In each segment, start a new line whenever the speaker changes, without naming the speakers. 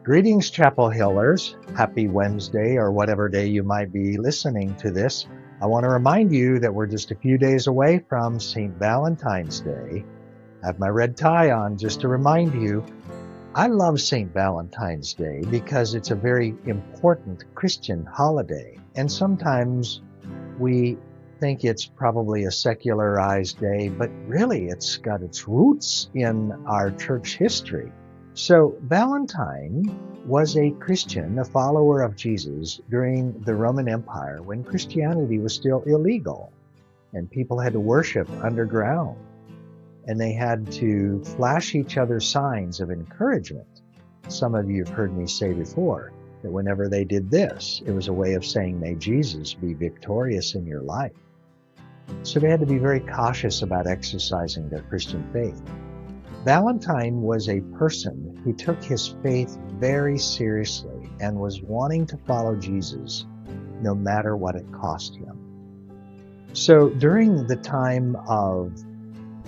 Greetings, Chapel Hillers. Happy Wednesday, or whatever day you might be listening to this. I want to remind you that we're just a few days away from St. Valentine's Day. I have my red tie on just to remind you. I love St. Valentine's Day because it's a very important Christian holiday. And sometimes we think it's probably a secularized day, but really it's got its roots in our church history. So Valentine was a Christian, a follower of Jesus during the Roman Empire when Christianity was still illegal and people had to worship underground and they had to flash each other signs of encouragement. Some of you have heard me say before that whenever they did this, it was a way of saying, may Jesus be victorious in your life. So they had to be very cautious about exercising their Christian faith. Valentine was a person who took his faith very seriously and was wanting to follow Jesus no matter what it cost him. So during the time of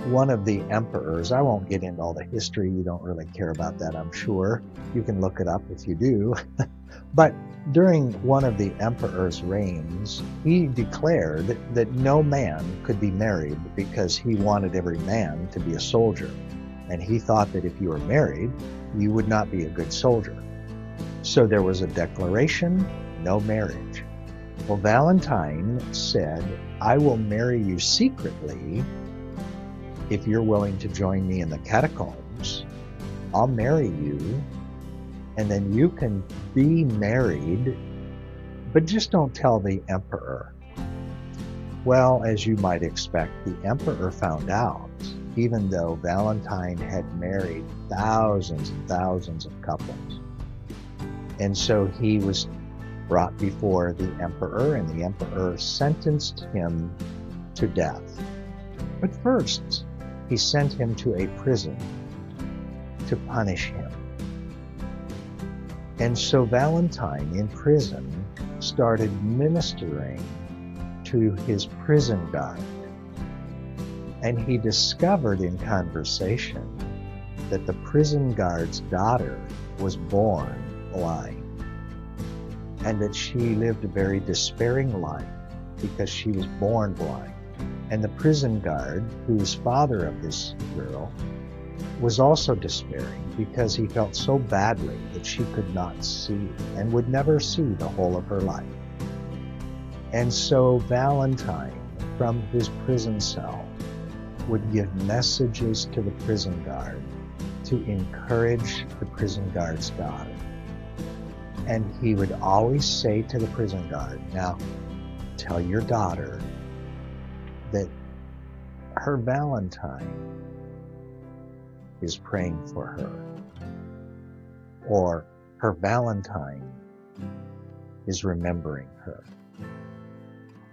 one of the emperors, I won't get into all the history, you don't really care about that, I'm sure. You can look it up if you do. But during one of the emperor's reigns, he declared that no man could be married because he wanted every man to be a soldier. And he thought that if you were married, you would not be a good soldier. So there was a declaration, no marriage. Well, Valentine said, I will marry you secretly if you're willing to join me in the catacombs. I'll marry you, and then you can be married, but just don't tell the emperor. Well, as you might expect, the emperor found out, even though Valentine had married thousands and thousands of couples. And so he was brought before the emperor, and the emperor sentenced him to death. But first, he sent him to a prison to punish him. And so Valentine, in prison, started ministering to his prison guard. And he discovered in conversation that the prison guard's daughter was born blind, and that she lived a very despairing life because she was born blind. And the prison guard, who was father of this girl, was also despairing because he felt so badly that she could not see and would never see the whole of her life. And so Valentine, from his prison cell, would give messages to the prison guard to encourage the prison guard's daughter. And he would always say to the prison guard, now, tell your daughter that her Valentine is praying for her, or her Valentine is remembering her,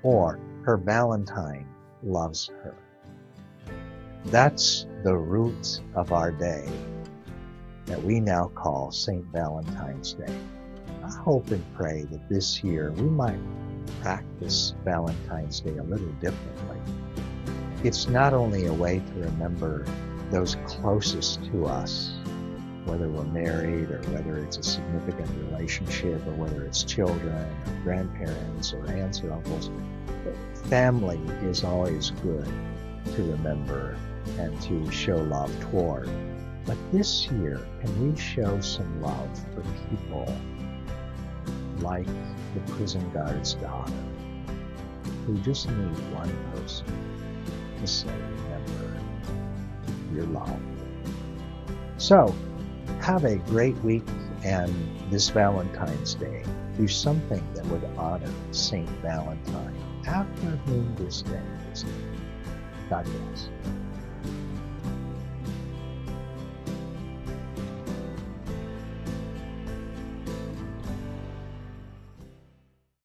or her Valentine loves her. That's the root of our day that we now call St. Valentine's Day. I hope and pray that this year we might practice Valentine's Day a little differently. It's not only a way to remember those closest to us, whether we're married or whether it's a significant relationship or whether it's children or grandparents or aunts or uncles. Family is always good to remember and to show love toward. But this year, can we show some love for people like the prison guard's daughter, who just need one person to say, remember, you're loved. So, have a great week, and this Valentine's Day, do something that would honor St. Valentine, after whom this day is named. God bless.